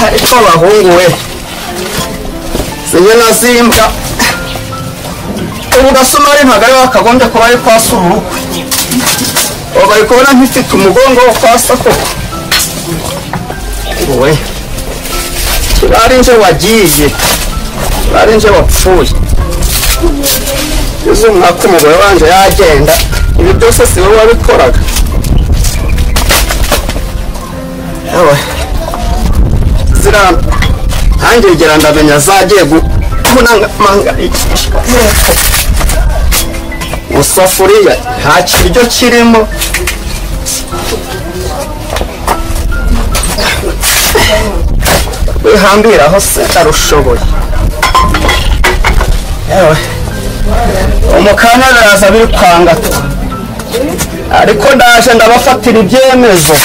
ariko bahungu we sinye nazimbwa ubu gasumari ntabwo ari wakagombye kuba ari kwa sururukwe bari kubona nk'ifite umugongo wo kwasa koko we bari nje wagiye bari nje wapfuye izo mwaka umugore wanje yagenda ibi byose si wowe wabikoraga ewe ziramba nanjye ngira ndamenya zagiye kunangamangayikishwa musafuriya nta kiryo kirimo wihambiraho se ndarushoboye yewe umukanya biraza biri kwangata ariko ndaje ndabafatira ibyemezo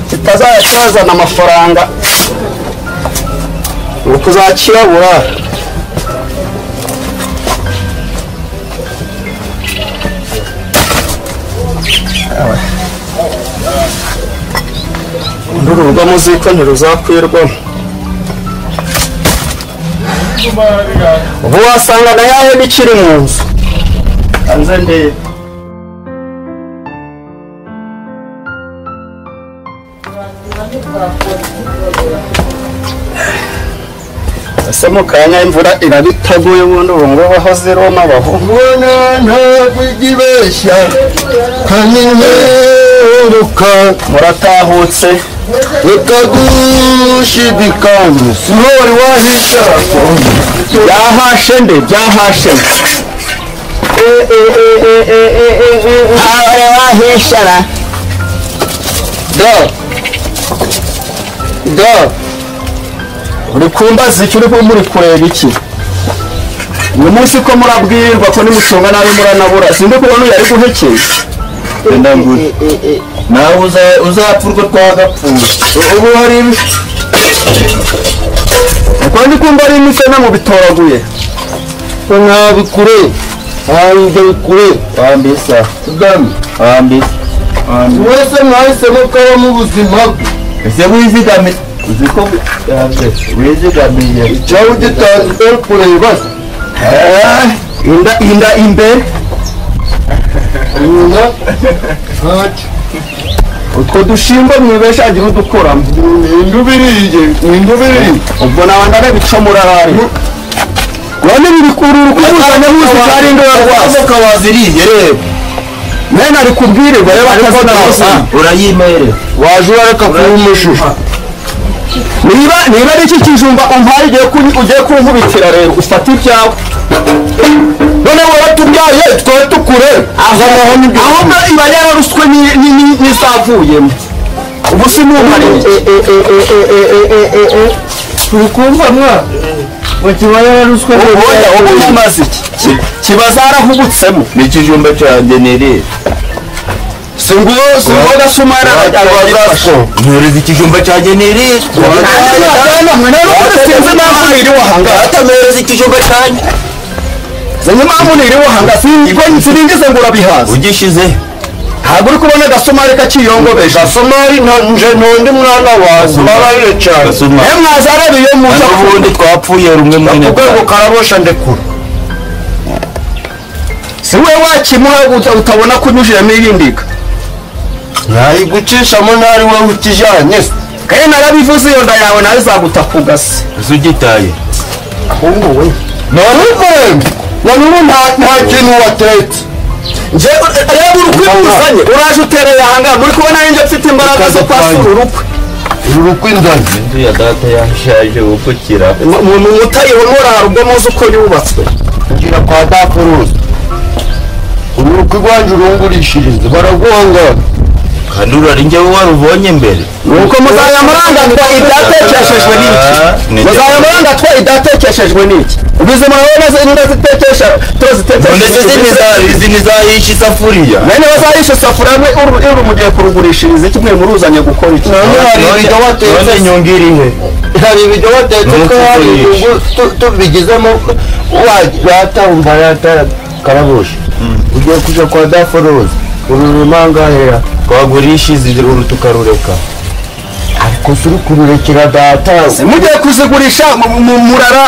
kitazajya kibazana amafaranga nuko uzakirabura uru rugo muziko ntiruzakwirwamo ubu wasanga na yahe bikiri mu nzu hanze ndebe ese mu kanya imvura irabitaguye ubundi ubu ngubu aho ziroma bahungu ubona ntabwo igibeshya kanyeruka muratahutse utagushidikanya sinori wahisha byahashe nde byahashe ntawe wahishara do uri kumbaza iki uri muri kureba iki uyu munsi ko murabwirwa ko nimucunga nabi muranabura sindi kubona uyu ari guhekeye ndangure nawe uzapfurwa twagapfuye ubu hari uko ndi kumva ari imisena mu bitoraguye ko ntabikure ntabwo bikure wambisa kagame wambisa wese mwahisemo kaba mu buzima bwe ese wizigame uzi ko wizigamiye icyawe ugitanzwe kureba inda imbere inyuma ntacyo utwo dushimbo mwibeshagira udukuramo indubiriye ubwo nawe ndareba ico murarari wane bikurura kubuzanya buzi kandi ndora rwasa kawaziriye reba mena ari kubwirirwa reba akazina urayimere waje urareka kuwumushusha niba ari iki kijumba umpaye ugiye kunkubitira rero ufata ibyawe none waratubyaye twari tukure ahubwo iba yararuswe n'izavuyemo ubu si mumpariye turi kumva mwa kiba yararuswe oya ubu kimaze iki kiba zarahubutsemo ni ikijumba cya generere singuwo gasumara abazasho ntureze ikijumba cya generere sinzi impamvu iri wahanga atamereze ikijumba cyane sinzi impamvu iri wahanga sinigeze ngo urabihaza ugishize ntabwo uri kubona gasumari kakiyongobeje gasumari nje n'undi mwana wawe bararire cyane mwazareba iyo muza ubundi twapfuye rumwe mwene urwego karabosha ndekura si we wakimuha utabona ko unyujijemo ibindika ntayigucishamo ntari wowe ukijanye kandi narabivuze iyo nda yawe nawe izaguta ku gasi uzugitaye ahubwo we none ubu nta kintu watetse reba urukwimuzanye uraje utereye ahangaha muri kubona ninjye mfite imbaraga zo kwasura urukwe urukwe inzanye inzu ya data yashaje gukukira mutayibona urara ubwo muzi uko yubatswe ngira kwa dafuruzi urukwe rwanje urungurishirize baraguhangana kandi urari njyewe warubonye mbere nuko muzayamurangatwa ibyatekeshejwe n'iki muzayamurangatwa ibyatekeshejwe n'iki ubuzima rero niba zitekesha ndetse izi nizayisha isafuriya bene bazayisha isafuriya uri mugiye kurugurishiriza iki mwe muruzanye gukora iki hari ibyo watetse inyungu irihe hari ibyo watetse ko hari inyungu tubigizemo watamva yatakarabusha ugiye kuja kwa daforoze ururima ngahera twagurisha izi uru tukarureka kusuri kururekera data mugiye kuzigurisha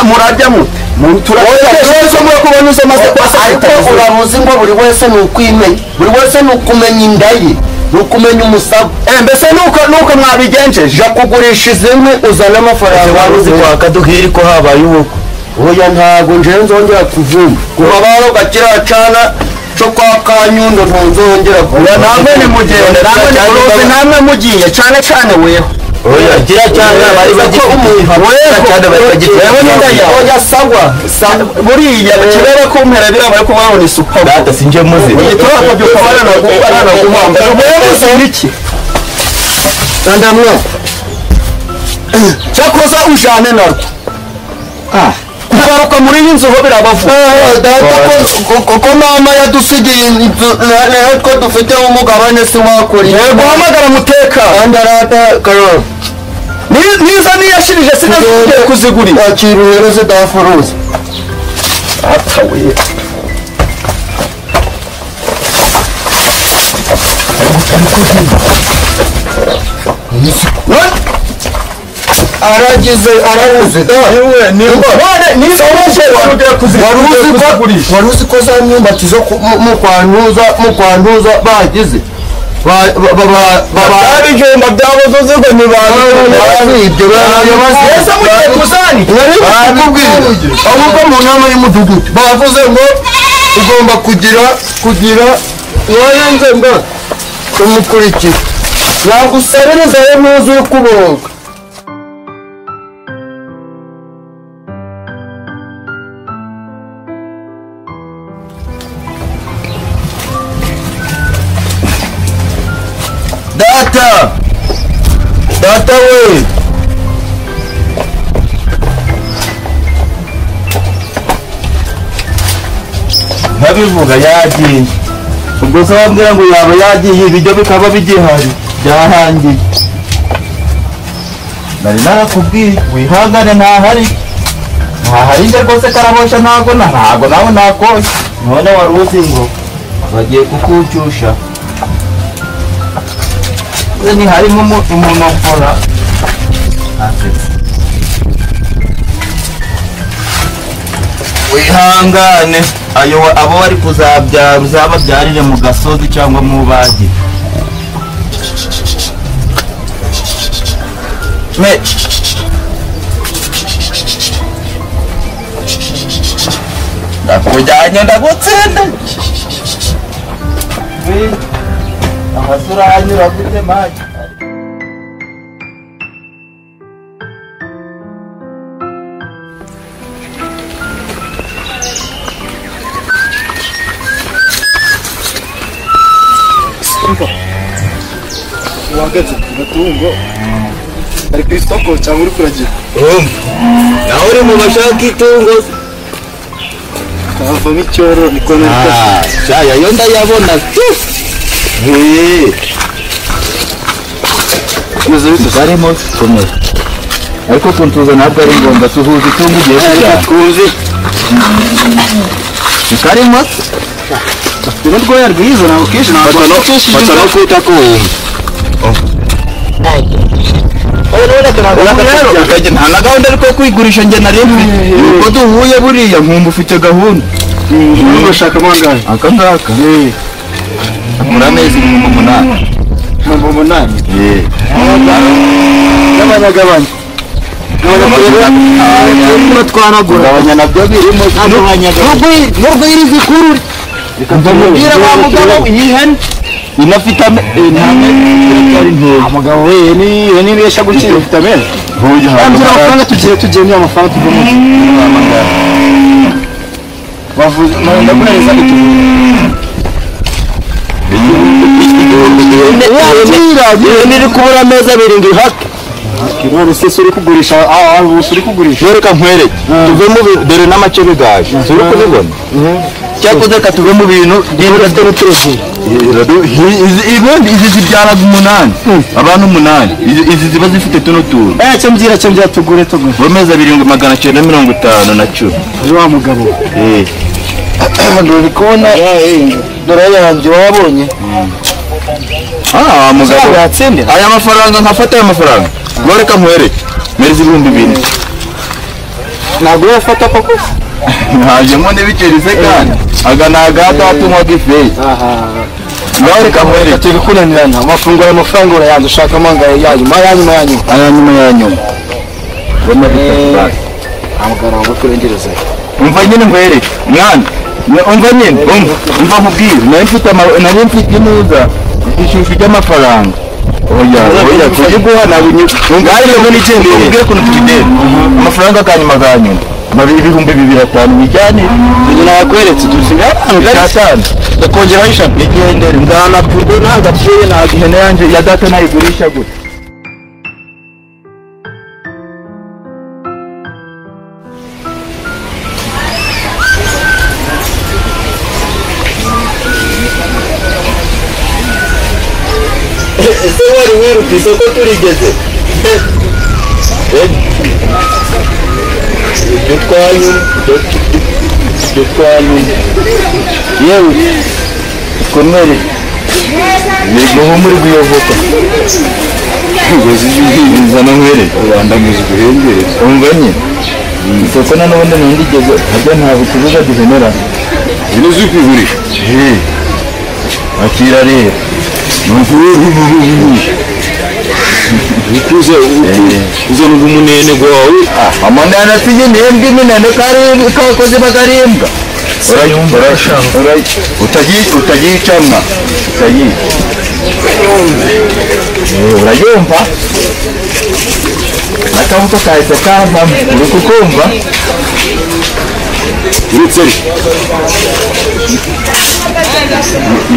murajyamo turatekereza muri kubona maze ariko uramuzi ngo buri wese ni ukwimenya buri wese ni ukumenya inda ye ni ukumenya umusabo mbese nuko mwabigenjeje ja kugurisha izimwe uzana amafaranga waruzi kwaka duhiri ko habaye ubukwe oya ntago nje nzongera kuvuma kuba baro gakira cana cyo kwa Kanyundo ntuzongera kuba namwe ni mugende namwe mugiye cyane weho oya gira cyane bari bagiye umuntu cyane bari bagiye oya sagwa buriya kirere ko mpera bira bari kubaho ni super data sinje muzi yitwa ko byo kubana guhamba wewe siriki ndamwe cyakoza ujane narwo kugaruka muri iyi nzu ho birabavu data ko mama yadusigiye ko dufite umugabane si wakuri yego hamagara muteka andarata karo niza niyashirije sinagiye kuzigurira akira rero se dafuruza atawe aragize araruze yewe niba warugiye kuzigurisha waruzi ko za myumbati zo mu kwantuza bagize babijenda byabo zozego ni ibyo ese mugiye kuzani ahubwo mu nama y'umudugudu bavuze ngo ugomba kugira wayenze ngo umukurikira nagusabiriza yo muzi ukuboga data we ntabivuga yagiye ubwo se wambwira ngo yaba yagiye ibiryo bikaba bigihari byahangiye nari narakubwiye wihangane ntahari nje rwose karabosha ntago nawe nakoye none wari uzi ngo bagiye kukucyusha ni harimo umuntu ukora wihangane abo bari kuzabyara uzababyarire mu gasozi cyangwa mu bagi ndakujyanye ndagutsinda amasura hanyura afite maji uhagaze ku matungo ari ku isoko cyangwa uri kuragira nawe uri mu bashaka itungo havamo icyoro niko shaya yo ndayabona meze bite barimo komera ariko kuntuza ntabwo ari ngombwa tuhuza itungo ugiye kujyana kuzi karimo bafite n'urwoya rwiza ntabwo kenshi ntabwo bata no kwita ku nta na gahunda ariko yo kwigurisha njye nari mfite uko duhuye buriya nkumva ufite gahunda ugashaka amangahe aka ngaka muri amezi 8 8 n'abanyagabanya gabanya nabyo birimo n'urwiri zikurure mbwira wa mugabo iyi hene inafite umugabo we ni besha gukira ufite amene amafaranga tugiye niyo amafaranga tuvamo bavuze ndakunaniza niri kubura amezi 2 ngo ihake none se uri kugurisha uri kugurisha reka nkwereke tuve mu dore n'amacebe gaje uri kubibona cyakoze ka tuve mu bintu by'indafite n'uturufu izi zibyaraga 8 abantu 8 izi ziba zifite tuno tuntu cyambwira tugure bameza 750 na 10 uri wa mugabo ndori kubona dore yanjye wabonye mugabo yatsinde aya mafaranga nkafata aya mafaranga reka nkwereke mereza ibihumbi 2 ntabwo yafata koko hajemo n'ibiceri se kandi aga nagato atumwa gifeyi reka nkwereke turi kunanirana amafunguro amafaranga urayanze ushaka amanga yanyuma amugara ngo kurengereza umva nyine nkwereke mwana umva nyine umva nkubwire nari mfite inuza ishusho ry'amafaranga oya kuyiguha nabwo n'ikindi ubwire kuntu tukidera amafaranga kanyuma ibihumbi 2,500 bijyane nyina yakweretse dusiga cyatanu ndakongeraho ishami igendere ndana pudo nagapfuye nagihene yanjye ya data nayigurisha gute ese wari wiruka isoko turigeze ibyo twanyuma yewe komere nigoho muri guyoboka zana nkwere Rwanda muzi guhengere umva nye isoko nanone ndigeze hajya ntabwo kuvuga duhenera bino zikigurisha akira rero ukuze n'umunene gwawe amanana sije nembwe minene kare kakoze bagarembwa urayumva utagicamwa urayumva akabuto kahise kavamo uri kukumva uretse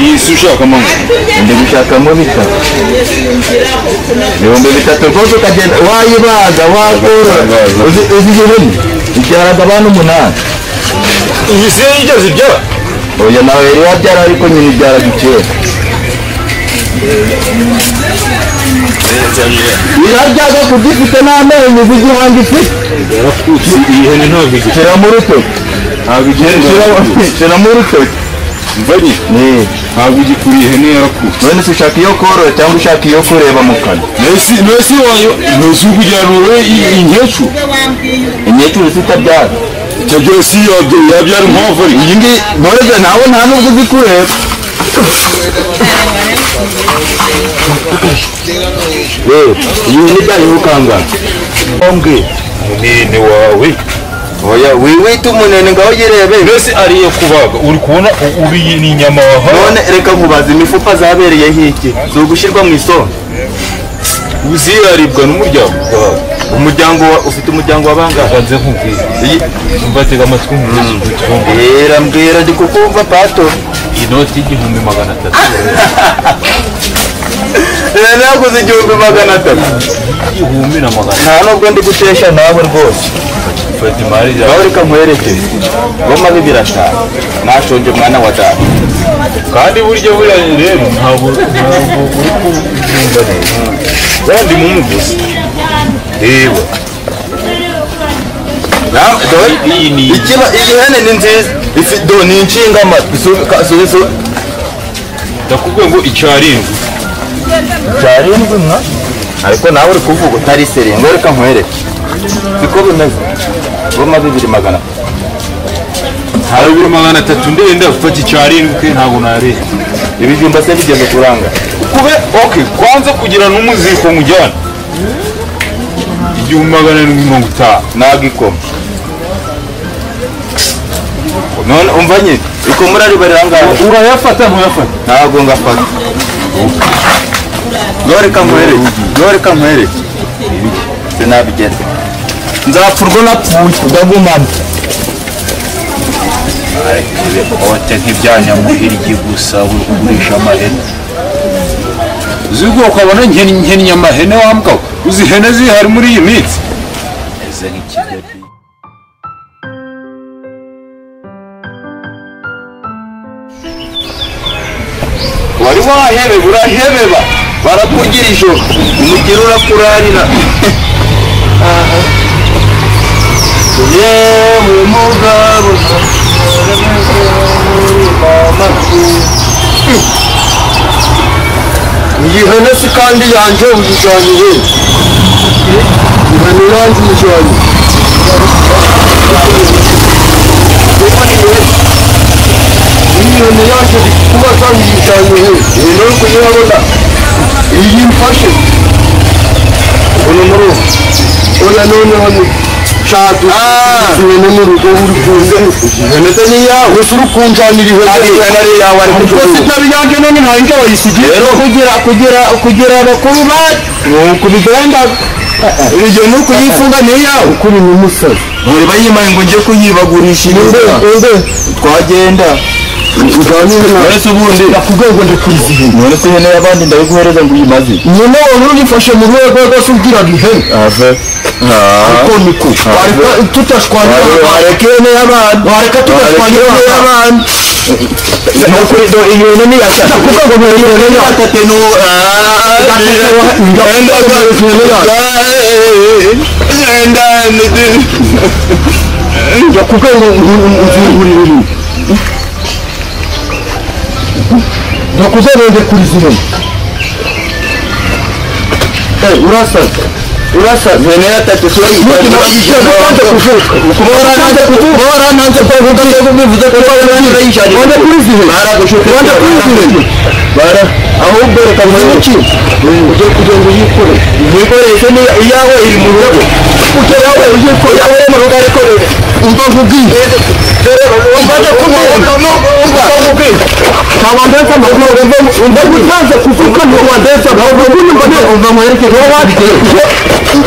iyi si ushaka mama ndi gushakamo 3 ibihumbi 3 rwose ukagenda wayibaga wakorora uzi ihene ibyaraga abantu 8 iyi si yigeze ibyara oya nawe yari yabyara ariko nyine ibyaraga ikera iraryaga kugifite n'amenyo z'igihanga ifite iyi hene ntabwo shyira mu rutoki shyira mu rutoki mvanye ntabwo igikuriye ihene yarakuze none se ushaka iyo korora cyangwa ushaka iyo kureba mu kanwa nese wayo ntuzi kugira ngo inyecuru zitabyara icyo byose yabyara impamvu ari iyi ngiyi ntoreze nawe nta nubwo uzi kureba iyi ni byanyu ukangana munene wawe oya wiwita umunene ngaho yirebe mbese ariye kubaga uri kubona uriye n'inyama waha none reka nkubaza imifupa zabereye hiki zo gushyirwa mu isoko uziraribwa n'umuryango umuryango ufite umuryango wabangahe banze nkubwira mbatega amatwi mbwira ndi kukumva pato inoti y'igihumbi 300 naguze 1,300 igihumbi na 300 nta nubwo ndi gutesha nawe rwose fata imari nawe reka nkwerekeze ngoma birashaka nashonje mwana wa data kandi buryo buriya rero ntabwo uri kumva neza kandi mumuguzi reba iyi hene ni nziza ifite ni inshinga amatwi ndakubwiye ngo icyarindwi mwa ariko nawe uri kuvuga utari seri ngo reka nkwereke siko bimeze ngoma 2,300 hari 2,300 ndenda gufata icyarindwi ntabwo nareba ibijumba se bigeze kuranga kube okay kwanza kugira n'umuziko mujyana 1,750 nagikoma none umva nyine ikomura ribaranga urayafata ntuyafata ntabwo ngafata reka nkwereke sinabigeze nzapfurwa napfuye udagumana ote nk'ibyanyamuhirigi gusa uri kugurisha amahene uzi ko ukabona nkennye amahene wambwa uzi ihene zihari muri iyi minsi eze nk'ikigadi wari wahebeba urahebeba barakugira ijoro umugire urakurarira yewe mugabo iyi hene si kandi yanjye uyijyaniye Ivanilangijoni. Inyoni yaje kuba zangishanye ibintu uri kuyabona iyi mfashe uno muri oya noneho ni shatu ibintu mu rugo uri kunze ihene ni yawe uri kunjanira ihene yawe ari kuko sitabiyanje none ntange wayisigiye rero kugira abakuru ba kubigenda ibyo ni ukuyifunga ni yawe ukuri ni umusazi muri bayimaye ngo njye kuyibagurishiriza twagenda Nonese ubundi nakubwiye ngo ndikurizihe nonese ihene y'abandi ndabiguhereza ngo uyimaze nyine wowe uyifashe mu rwego rwose ubwiraga ihene ariko niko wareka tutashwanya wareka ihene y'abandi wareka tutashwanya ihene y'abandi nukuri do iyo ihene ni yasa nakubwiye ngo iyo ihene ni yatate no nakubwiye ngo uzungurire nakuzereze kuri zihene urasa zene yatatu sori kubora nanze kuvuga ngo bivuze ko bari yishanye wanda kuri zihene baragushuka wanda kuri zihene bara ahubwo reka muki uje kugenda yikoreshe ni iyawe iri mu rugo uje yawe yikore yawe mu rugo ariko umva vugi umvaje kumwe Kawandesa makuru umva gutanze kuvuka no wandesa bawo buni mbone umva mwereke ro wabike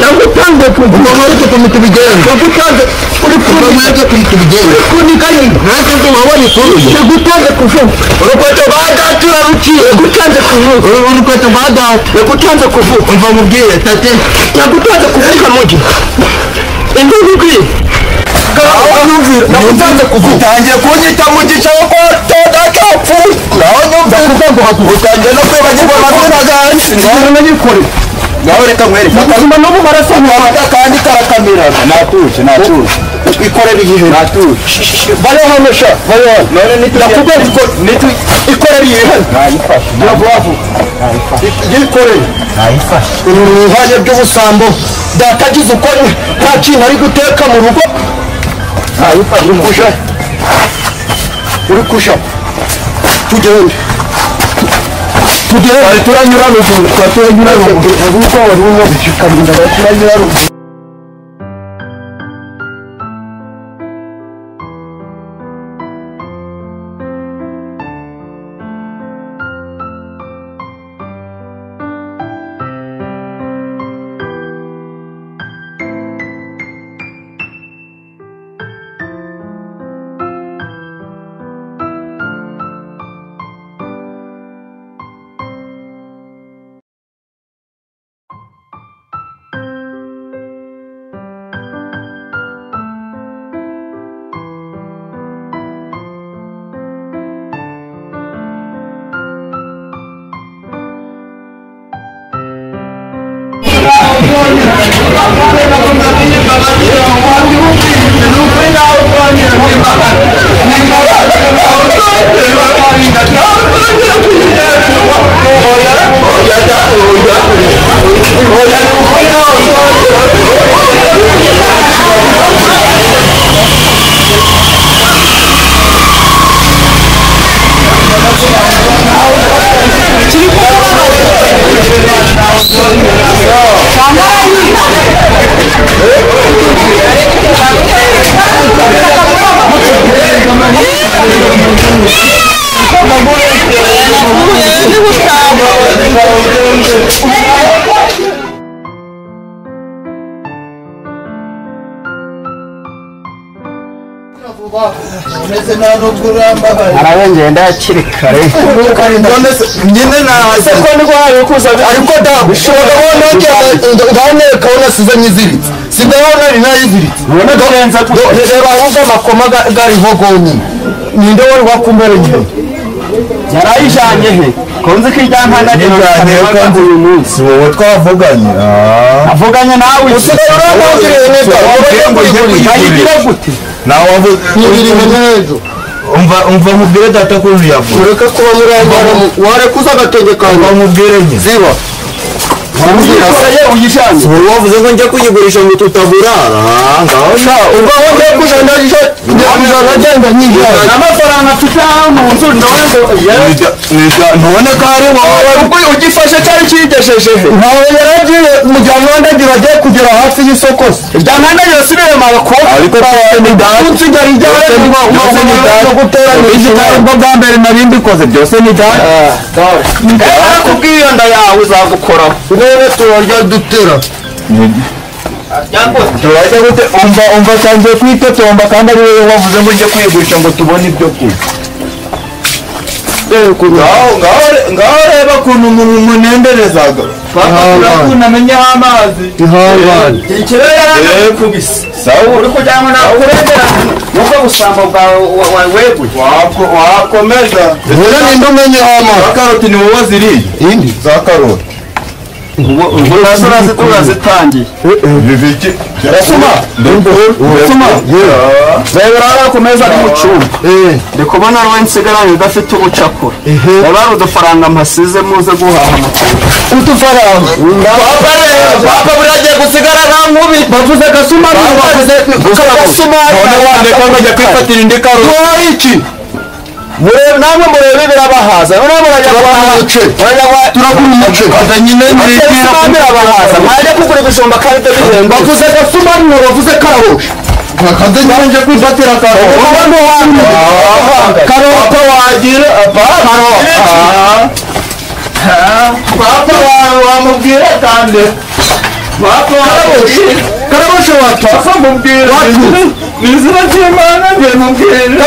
nagutanze kuvuka mwereke kumitubigenda nagutanze uri kuvuka mwereke kumitubigenda kuni kani nako ko wabali kuru nagutanze kuvuka urukoto bada turaruki nagutanze kuvuka urukoto bada nagutanze kuvuka umva mubwiye tate nagutanze kuvuka moji induguki nagutanze kuvuka tangiye kunyita mu gicaho ko todakapfu naho nyumva kuvuga utangiye no kwibagirwa amazina ganjye naho nyikore naho reka mwereka akazima no maraso mwabata kandi karakamira natuje ikorera igihe natuje bale hanosha bale none nakubwiye ko nitu ikorera igihe nayifashe bravo yikorera nayifashe uruhanye by'ubusambo datagize uko nta kintu ari guteka mu rugo nayifashe uri kusha tugende turanyura ruguru turanyura ruguru kuko wari umubishikarinda turanyura ruguru arabengeye ndakiri kare nyine naze ko ndwaye kuza ariko ndabishobora kubona ndane kaona sizanye ziritse sidabona ari nayiziritse ubona kurenza reba ahubwo amakoma gari hogoni ninde wari wakumbere nje yarayijanye he konze kijyankana nijanye kandi uyu munsi wowe twavuganye avuganye nawe usigaye urambwira neza ayigira gute nawe wavuze n'ibiri neza umva mubwire data ko yavuze ureka kuba murangara ware kuza agategeka umva mubwire nke ziba wambwira se uyishanye wowe wavuze ngo njya kuyigurisha ngo tutaburara ngaho sha ubwo wongeye kujana agenda nyiga amafaranga afite mu nzu none ko ari wowe ubwo ugifashe cyari kigesheje ntawe yaragiye mujyana wandagira agiye kugera hafi y'isoko se ryanandagira sibire mabako ariko ni dansi ngari njyawe no guteranya igitabo bwa mbere narindi koze byose ni dansi kubwiyo nda yawe uzagukoraho rero turarya dutera turajya gute umva tangiye kwitotomba kandi ari wowe wavuze ngo ujye kwigurisha ngo tubone ibyo kurya ngaho reba ukuntu munenderezaga unamenyeho amazi ihangane ikirere yarakubise sawa uri kujyana nawe kurengera nuko busamba bwawe weguye wakomeza rero ninde umenyeho amazi karoti ni wowe ziriye indi za karoti ubwo nazo turazitangiye bibiki suma reba arakomeza ari mu cyumba ndi kubona rwe nsigaranye udafite ubucakura reba ari udufaranga mpasize muze guhaha udufaranga papa buragiye gusigara nta nkubi bavuze gasuma bavuze gasuma none wandeka ngo ajya kwifatira indi karoti iki namwe murebe birabahaza none murajya turagura umuce kaza nyine birabahaza mwajya kugura ibijumba kandi bihemba bavuze gasuma bavuze karoshe kaza nyine kwifatira karota wagira papa wamubwira kandi papa karoshe wapfa mubwira izina ry'Imana ngiye mubwira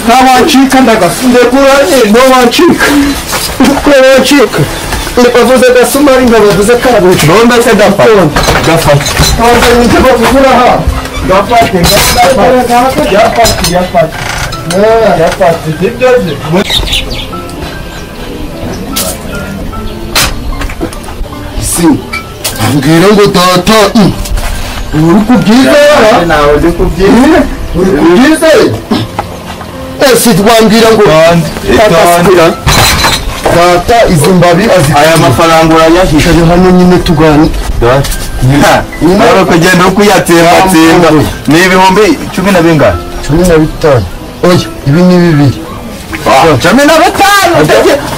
ntawacika ndagafunde kuranye ntawacika bavuze gasumari ngo bavuze karabuje none se gafata ntabwo nite bavura ha gafate ibyoze si mbwira ngo data uri kubyizera nawe uri kubyizera ese twambwira ngo data izi mbabi aya mafaranga urayahisha hano nyine tugani nawe kugenda uri kuyatsembatsemba ni ibihumbi 10 na bingahe 15 oya ibi ni bibiri 15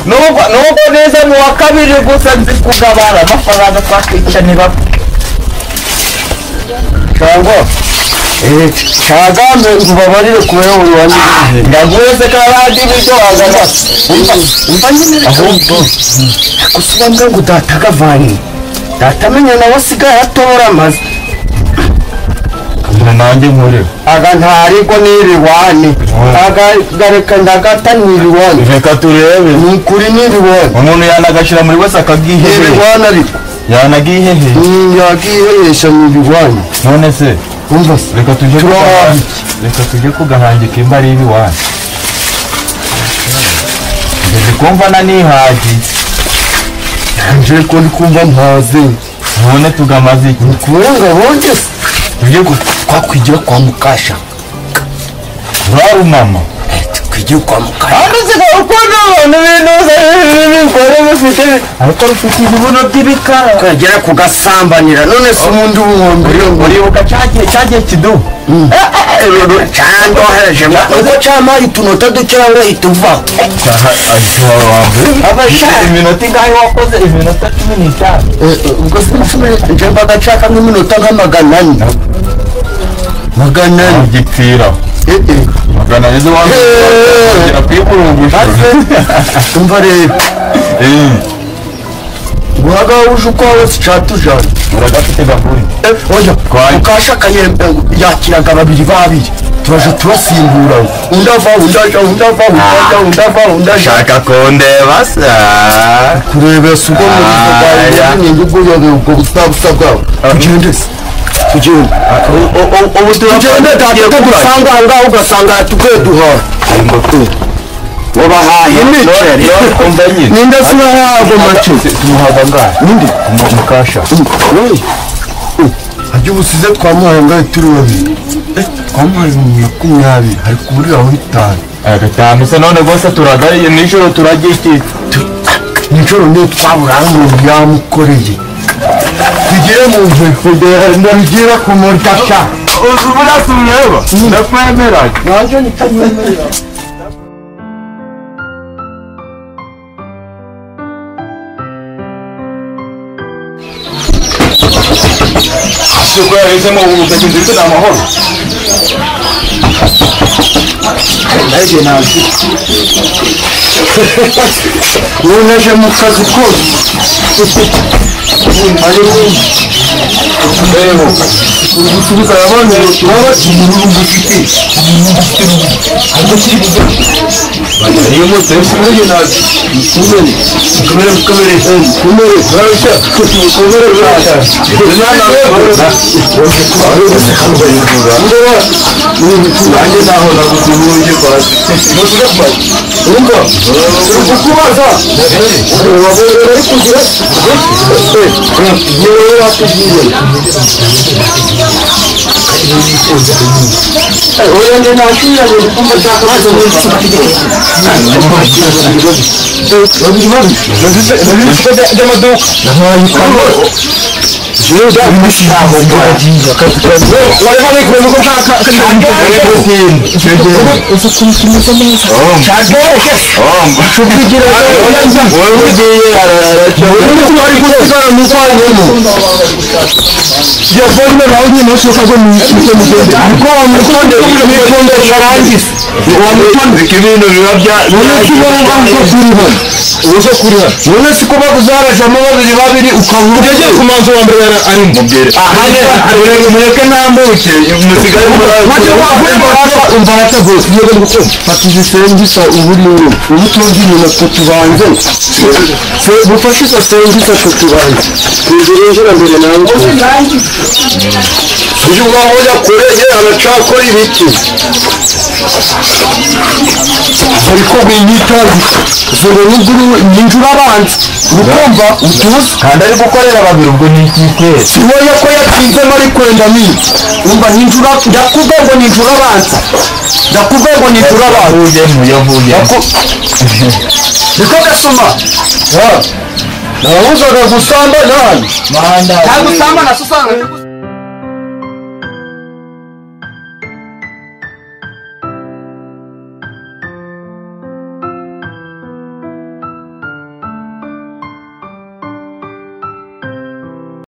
nubwo neza mu wa kabiri gusa nzi kugabara amafaranga twakwica niba cyangwa Kagambe ngubabarire kubera uruwani ndagweze karadi byo agana ahubwo kusubambwa ngo datakavani datamenya nawe asigaye atora amazi nanjye nkore aga ntariko niriwane aga gareka ndagata niriwane reka turebe ni kuri niriwane umuntu yanagashira muri wese akagihehe niriwane ariko yanagihehe yagihehesha niriwane none se umva reka tujye kugahangika imba ari ibiwane ngeze kumva na nihagiye nje ko ndi kumva mpaze none tugamaze iki kubera ngo bonje tujye twakwigira kwa mukasha uraru mama twigiye kwa mukasha amaze ukono n'ibintu bikore bifite ariko rufite ibibuno by'ibikara kagera kugasambanira none se umuntu w'umwombe uribuka cyagiye kidu cyangwa heje ngo cyamari tunota ducyangwa ituva abashaka iminota ingahe wakoze iminota 15 ubwo se nje bagacaka nk'iminota nk'amagana gipfira magana yezo wangira kwipurungusha umva rero guhaga ujuko wose cyatujana uragafite gakuri oya ukasha kayembe yakiraga babiri turaje turasimbura undava shaka kondeba sa kurebe sugo mu bwawe n'indi guyobe ubwo busabusa bwawe tugendese tugende data ngaho ugasanga tukeduha wabahaye ninde sinahago macho tumuhaga ngahe ninde mukasha ajye ubusize twamuhaye ngahe turi babiri twamuhaye 20 hari kuburira aho 5 agatanu se none rwose turagariye nijoro turagiti nijoro niyo twabura umuntu yamukoreye tugire mu nzu tugire ku muryango ubu urasubireba ndakwemera nanjye nikamwemerera siko yahisemo ubuzima ndetse n'amahoro nanjye nazi wonaje mu kazi kose ariko rero ugusubiza abana turaba kimurungu giti niyo mutse nanjye nazi kumere barashya kumere barashya nanjye naho nagusuhuje kwasi urumva ukubaza wabonye ari kugira yewe watubwiye oya ndi nakira ndi kumva cyaka maze muri by'amaduka none siko baguzarajamo babiri ukabugeze ku manzo wa mbere ari mubwire mureke nambuke musigare umbarata gose niyo bari gukora fatiza sengisa uburiwe ubutunzi nyuma ko tubanze bufashe izo sengisa ko tubanze twinjira mbere nawe uyu ngaho yakoreye aracakora ibiki ariko winyitazi zero n'uguru ninjura abanza ukumva utuze kandi ari gukorera babiri ubwo ni ikikese siwoye ko yatsinzemo ari kwenda niba umva ninjura ndakubwe ngo ninjura abanza ndakubwe ngo ninjura abanza yavuyemo niko gasoma nabuzaga gusamba nani ntabwo usamba na susanga